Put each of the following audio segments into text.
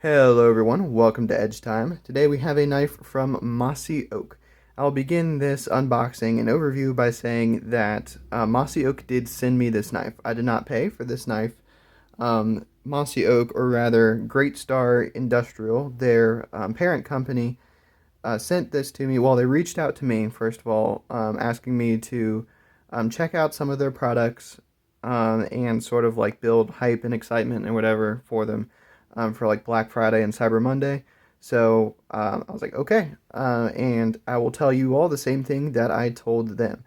Hello everyone, welcome to Edge Time. Today we have a knife from Mossy Oak. I'll begin this unboxing and overview by saying that Mossy Oak did send me this knife. I did not pay for this knife. Mossy Oak, or rather Great Star Industrial, their parent company, sent this to me. Well, they reached out to me, first of all, asking me to check out some of their products and sort of like build hype and excitement and whatever for them for like Black Friday and Cyber Monday. So I was like, okay, and I will tell you all the same thing that I told them.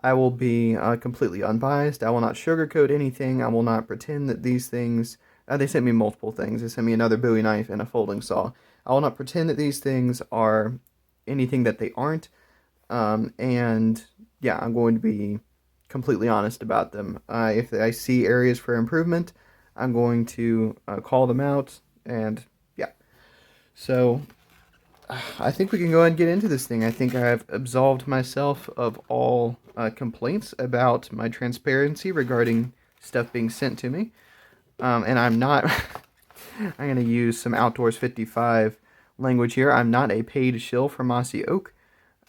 I will be completely unbiased. I will not sugarcoat anything. I will not pretend that these things. They sent me multiple things. They sent me another Bowie knife and a folding saw. I will not pretend that these things are anything that they aren't. And yeah, I'm going to be completely honest about them. If I see areas for improvement, I'm going to call them out, and yeah. So I think we can go ahead and get into this thing. I think I've absolved myself of all complaints about my transparency regarding stuff being sent to me. And I'm not, I'm going to use some Outdoors 55 language here. I'm not a paid shill for Mossy Oak.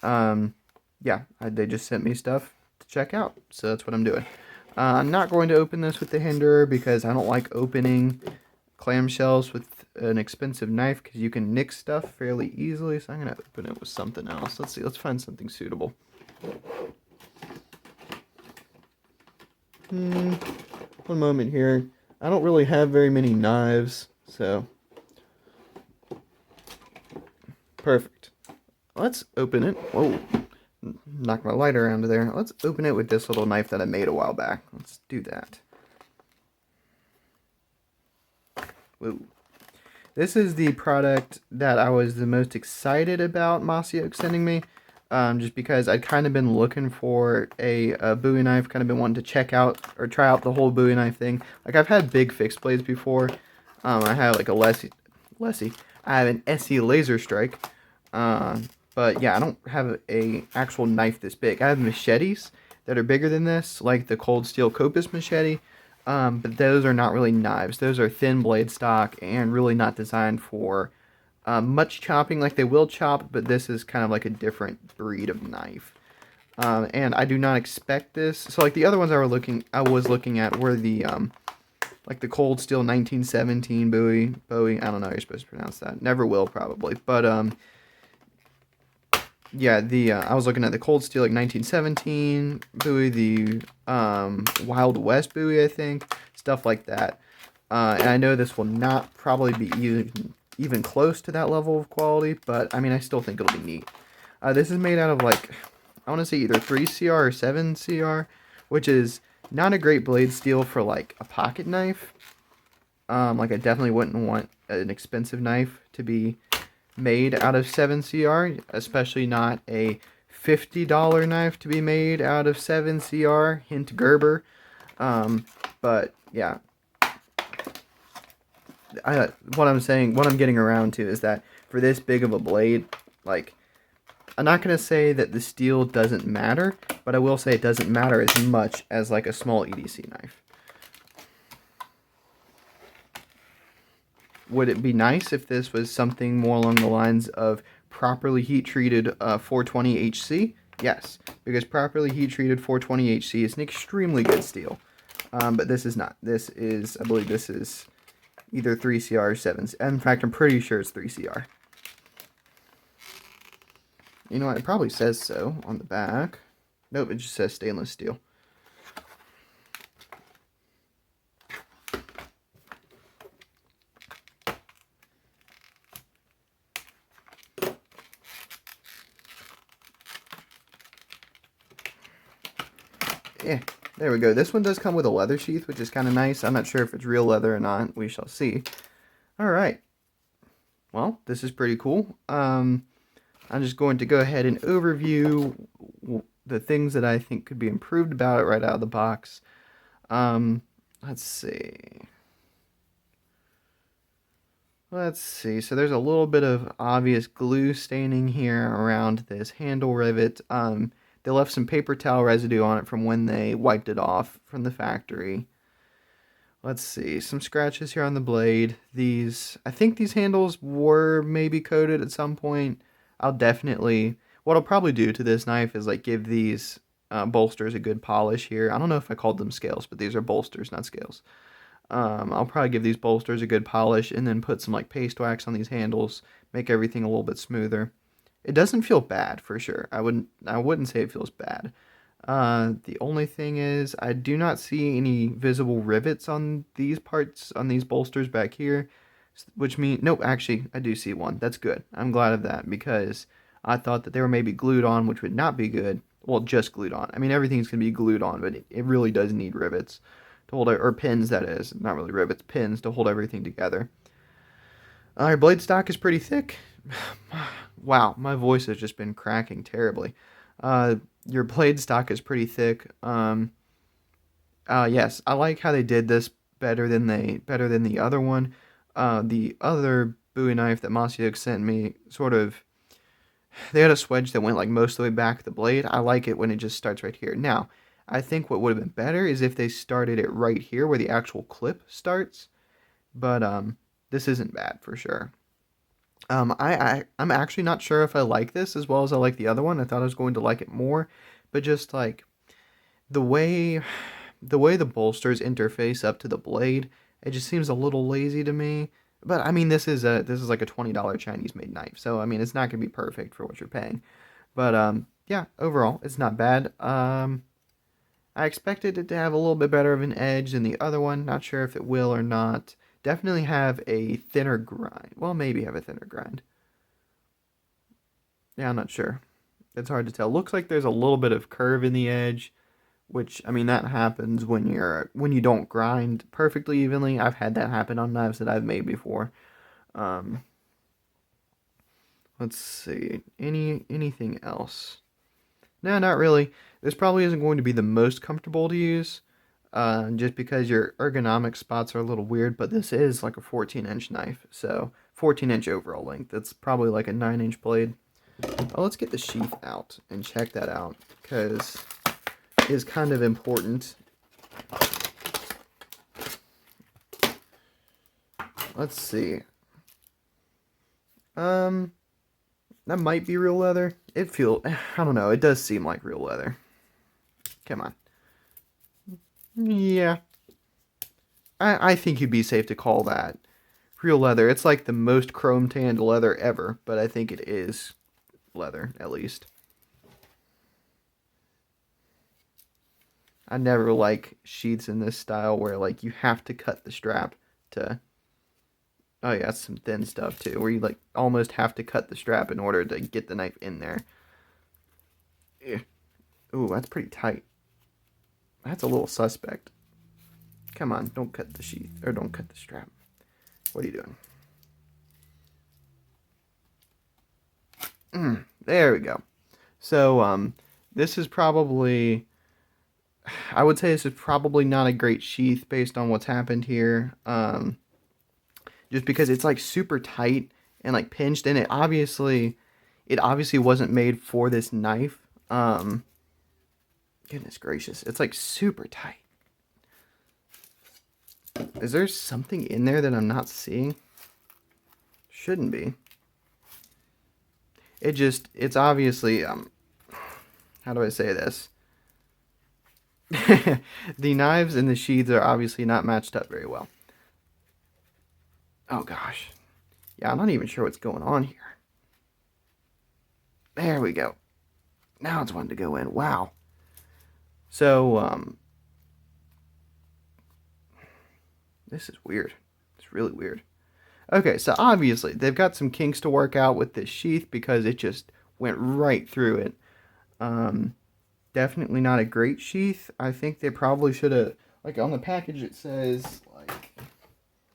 Yeah, they just sent me stuff to check out, so that's what I'm doing. I'm not going to open this with the hinderer because I don't like opening clamshells with an expensive knife because you can nick stuff fairly easily, so I'm going to open it with something else. Let's see, let's find something suitable. One moment here. I don't really have very many knives, so perfect. Let's open it. Whoa. Knock my lighter around there. Let's open it with this little knife that I made a while back. Let's do that. Whoa. This is the product that I was the most excited about Mossy Oak sending me. Just because I'd kind of been looking for a Bowie knife, kind of been wanting to check out or try out the whole Bowie knife thing. Like, I've had big fixed blades before. I have like a Lessie. I have an SE Laser Strike. But yeah, I don't have a actual knife this big. I have machetes that are bigger than this, like the Cold Steel Copus machete. But those are not really knives. Those are thin blade stock and really not designed for much chopping. Like, they will chop, but this is kind of like a different breed of knife. And I do not expect this. So like the other ones I was looking at were the like the Cold Steel 1917 Bowie. I don't know how you're supposed to pronounce that. Never will probably. But yeah, I was looking at the Cold Steel like 1917 Bowie, the Wild West Bowie, I think, stuff like that. And I know this will not probably be even close to that level of quality, but I mean, I still think it'll be neat. This is made out of like, I want to say either 3CR or 7CR, which is not a great blade steel for like a pocket knife. Like, I definitely wouldn't want an expensive knife to be made out of 7CR, especially not a $50 knife to be made out of 7CR, hint Gerber. But yeah, what I'm getting around to is that for this big of a blade, like, I'm not going to say that the steel doesn't matter, but I will say it doesn't matter as much as like a small EDC knife. Would it be nice if this was something more along the lines of properly heat-treated 420 HC? Yes, because properly heat-treated 420 HC is an extremely good steel. But this is not. This is, I believe this is either 3CR or 7. In fact, I'm pretty sure it's 3CR. You know what? It probably says so on the back. Nope, it just says stainless steel. Yeah, there we go. This one does come with a leather sheath, which is kind of nice. I'm not sure if it's real leather or not. We shall see. Alright. Well, this is pretty cool. I'm just going to go ahead and overview the things that I think could be improved about it right out of the box. Let's see. So there's a little bit of obvious glue staining here around this handle rivet. They left some paper towel residue on it from when they wiped it off from the factory. Let's see, some scratches here on the blade. I think these handles were maybe coated at some point. What I'll probably do to this knife is like give these bolsters a good polish here. I don't know if I called them scales, but these are bolsters, not scales. I'll probably give these bolsters a good polish and then put some like paste wax on these handles, make everything a little bit smoother. It doesn't feel bad for sure. I wouldn't say it feels bad. The only thing is I do not see any visible rivets on these parts, on these bolsters back here, which means, nope, actually, I do see one. That's good. I'm glad of that because I thought that they were maybe glued on, which would not be good. Well, just glued on. I mean, everything's going to be glued on, but it really does need rivets to hold it, or pins, that is. Not really rivets, pins to hold everything together. Our blade stock is pretty thick. Wow, my voice has just been cracking terribly. Uh, your blade stock is pretty thick. Yes, I like how they did this better than the other one. The other Bowie knife that Mossy Oak sent me, they had a swedge that went like most of the way back the blade. I like it when it just starts right here. Now, I think what would have been better is if they started it right here where the actual clip starts. But this isn't bad for sure. I'm actually not sure if I like this as well as I like the other one. I thought I was going to like it more, but just like the way the bolsters interface up to the blade, it just seems a little lazy to me. But I mean, this is like a $20 Chinese made knife, so I mean, it's not gonna be perfect for what you're paying. But yeah, overall, it's not bad. I expected it to have a little bit better of an edge than the other one. Not sure if it will or not. Definitely have a thinner grind. Well, maybe have a thinner grind. Yeah, I'm not sure. It's hard to tell. Looks like there's a little bit of curve in the edge, which I mean that happens when you don't grind perfectly evenly. I've had that happen on knives that I've made before. Um, let's see. Anything else? No, not really. This probably isn't going to be the most comfortable to use, just because your ergonomic spots are a little weird, but this is like a 14-inch knife, so 14-inch overall length. It's probably like a 9-inch blade. Oh, let's get the sheath out and check that out, because it is kind of important. Let's see. That might be real leather. I don't know, it does seem like real leather. Come on. Yeah. I think you'd be safe to call that real leather. It's like the most chrome tanned leather ever, but I think it is leather, at least. I never like sheaths in this style where like you have to cut the strap to. Oh yeah, that's some thin stuff too, where you like almost have to cut the strap in order to get the knife in there. Ugh. Ooh, that's pretty tight. That's a little suspect. Come on, don't cut the sheath, or don't cut the strap. What are you doing? There we go. So, this is probably, I would say this is probably not a great sheath based on what's happened here. Just because it's like super tight and like pinched, and it obviously wasn't made for this knife. Goodness gracious, it's like super tight. Is there something in there that I'm not seeing? Shouldn't be. It's obviously, how do I say this? The knives and the sheaths are obviously not matched up very well. Oh gosh. Yeah, I'm not even sure what's going on here. There we go. Now it's wanting to go in. Wow. So, this is weird. It's really weird. Okay, so obviously they've got some kinks to work out with this sheath because it just went right through it. Definitely not a great sheath. I think they probably should have, like on the package it says like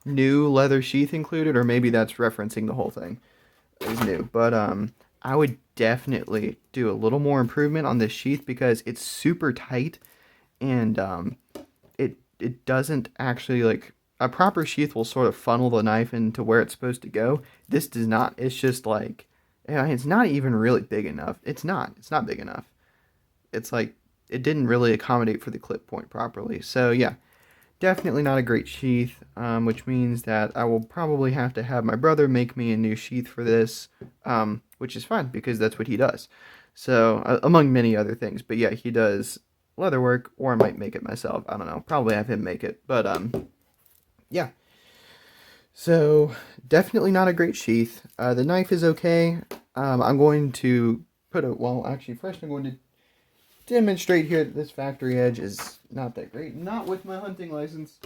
new leather sheath included, or maybe that's referencing the whole thing is new. But I would definitely do a little more improvement on this sheath because it's super tight, and it doesn't actually, like, a proper sheath will sort of funnel the knife into where it's supposed to go. This does not. It's just like, yeah, it's not even really big enough. It's not big enough. It's like it didn't really accommodate for the clip point properly. So yeah, definitely not a great sheath, which means that I will probably have to have my brother make me a new sheath for this, which is fine because that's what he does. So, among many other things. But yeah, he does leather work, or I might make it myself. I don't know. Probably have him make it. But, yeah. So, definitely not a great sheath. The knife is okay. I'm going to put a, well, actually, first I'm going to demonstrate here that this factory edge is not that great. Not with my hunting license.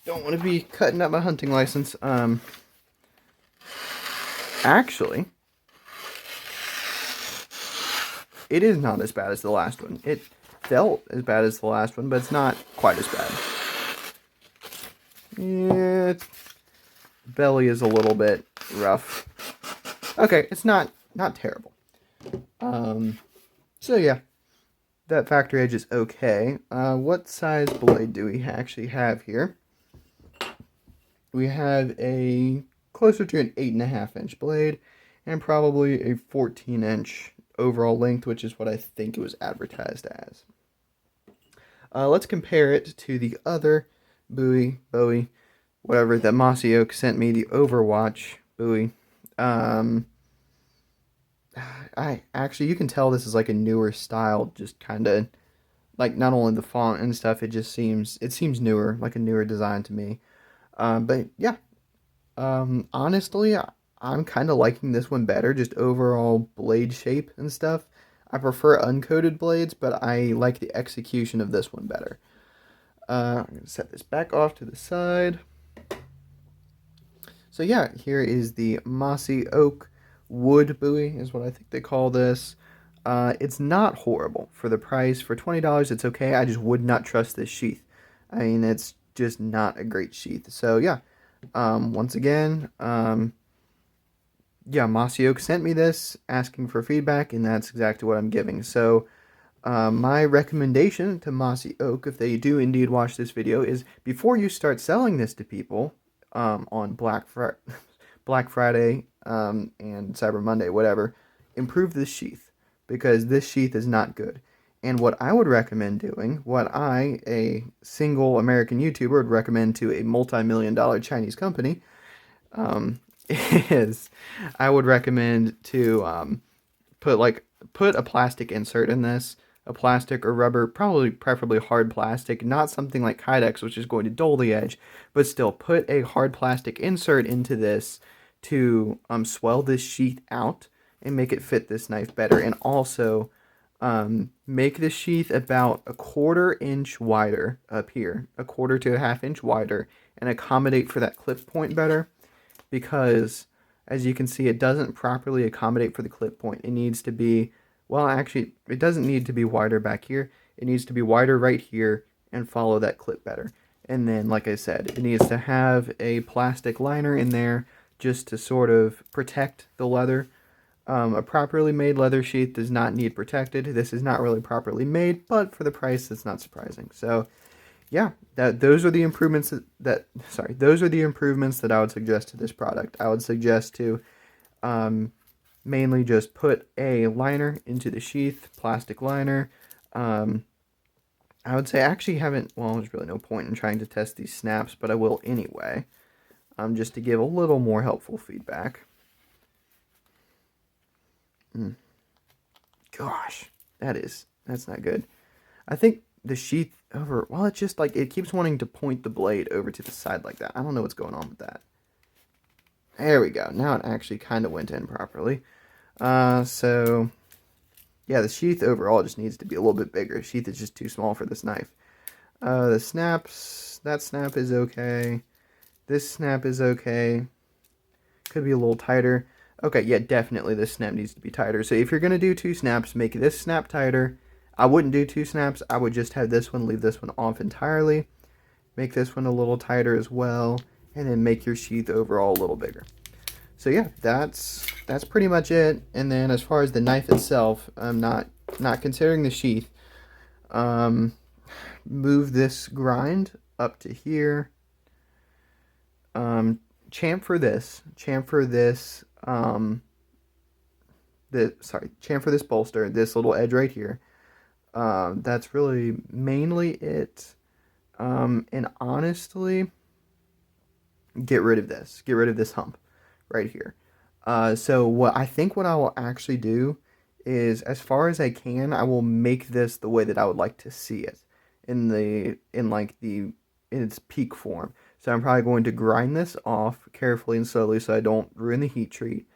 Don't want to be cutting up my hunting license. Actually, it is not as bad as the last one. It felt as bad as the last one, but it's not quite as bad. Yeah, belly is a little bit rough. Okay, it's not terrible. So yeah, that factory edge is okay. What size blade do we actually have here? We have a closer to an 8.5-inch blade and probably a 14-inch overall length, which is what I think it was advertised as. Let's compare it to the other Bowie, whatever, that Mossy Oak sent me, the Overwatch Bowie. I actually, you can tell this is like a newer style, just kind of like not only the font and stuff, it seems newer, like a newer design to me. But yeah, honestly, I'm kind of liking this one better, just overall blade shape and stuff. I prefer uncoated blades, but I like the execution of this one better. I'm going to set this back off to the side. So yeah, here is the Mossy Oak wood Bowie, is what I think they call this. It's not horrible. For the price, for $20, it's okay. I just would not trust this sheath. I mean, it's just not a great sheath. So yeah, once again, yeah, Mossy Oak sent me this, asking for feedback, and that's exactly what I'm giving. So, my recommendation to Mossy Oak, if they do indeed watch this video, is before you start selling this to people on Black Friday and Cyber Monday, whatever, improve this sheath, because this sheath is not good. And what I would recommend doing, what I, a single American YouTuber, would recommend to a multi-million-dollar Chinese company, is I would recommend to put a plastic insert in this, a plastic or rubber, preferably hard plastic, not something like Kydex, which is going to dull the edge, but still put a hard plastic insert into this to swell this sheath out and make it fit this knife better, and also make the sheath about a 1/4 inch wider up here, a 1/4 to a 1/2 inch wider, and accommodate for that clip point better, because as you can see, it doesn't properly accommodate for the clip point. It needs to be, well, actually, it doesn't need to be wider back here. It needs to be wider right here and follow that clip better. And then, like I said, it needs to have a plastic liner in there just to sort of protect the leather. A properly made leather sheath does not need protected. This is not really properly made, but for the price, it's not surprising. So, yeah, those are the improvements those are the improvements that I would suggest to this product. I would suggest to mainly just put a liner into the sheath, plastic liner. I would say I actually haven't, well, there's really no point in trying to test these snaps, but I will anyway, just to give a little more helpful feedback. Gosh, that's not good. I think the sheath over, well, it's just like, it keeps wanting to point the blade over to the side like that. I don't know what's going on with that. There we go. Now it actually kind of went in properly. So, yeah, the sheath overall just needs to be a little bit bigger. The sheath is just too small for this knife. The snaps, that snap is okay. This snap is okay. Could be a little tighter. Okay, yeah, definitely this snap needs to be tighter. So if you're going to do 2 snaps, make this snap tighter. I wouldn't do 2 snaps. I would just have this one, leave this one off entirely. Make this one a little tighter as well. And then make your sheath overall a little bigger. So yeah, that's pretty much it. And then as far as the knife itself, I'm not considering the sheath. Move this grind up to here. Chamfer this bolster, this little edge right here. That's really mainly it. And honestly, get rid of this. Get rid of this hump right here. So what I will actually do is, as far as I can, I will make this the way that I would like to see it in its peak form. So I'm probably going to grind this off carefully and slowly so I don't ruin the heat treat.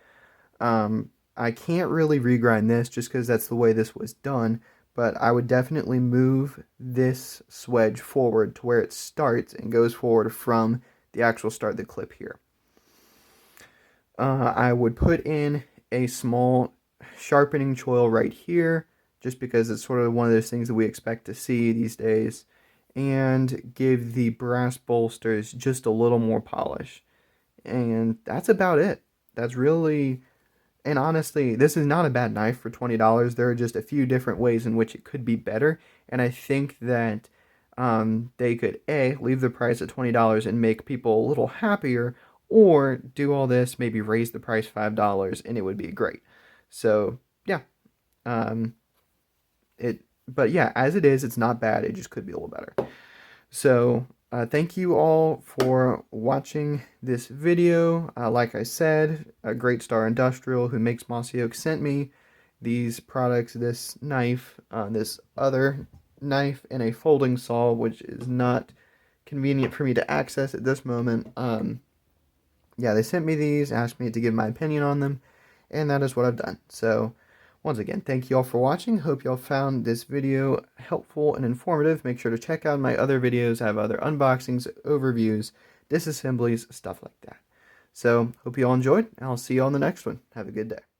I can't really regrind this just because that's the way this was done, but I would definitely move this swedge forward to where it starts and goes forward from the actual start of the clip here. I would put in a small sharpening choil right here, just because it's sort of one of those things that we expect to see these days, and give the brass bolsters just a little more polish. And that's about it. That's really, and honestly, this is not a bad knife for $20. There are just a few different ways in which it could be better, and I think that they could leave the price at $20 and make people a little happier, or do all this, maybe raise the price $5, and it would be great. So yeah, but yeah, as it is, it's not bad. It just could be a little better. So thank you all for watching this video. Like I said, Great Star Industrial, who makes Mossy Oak, sent me these products, this knife, this other knife, and a folding saw, which is not convenient for me to access at this moment. Yeah, they sent me these, asked me to give my opinion on them, and that is what I've done. So, once again, thank you all for watching. Hope you all found this video helpful and informative. Make sure to check out my other videos. I have other unboxings, overviews, disassemblies, stuff like that. So, hope you all enjoyed, and I'll see you on the next one. Have a good day.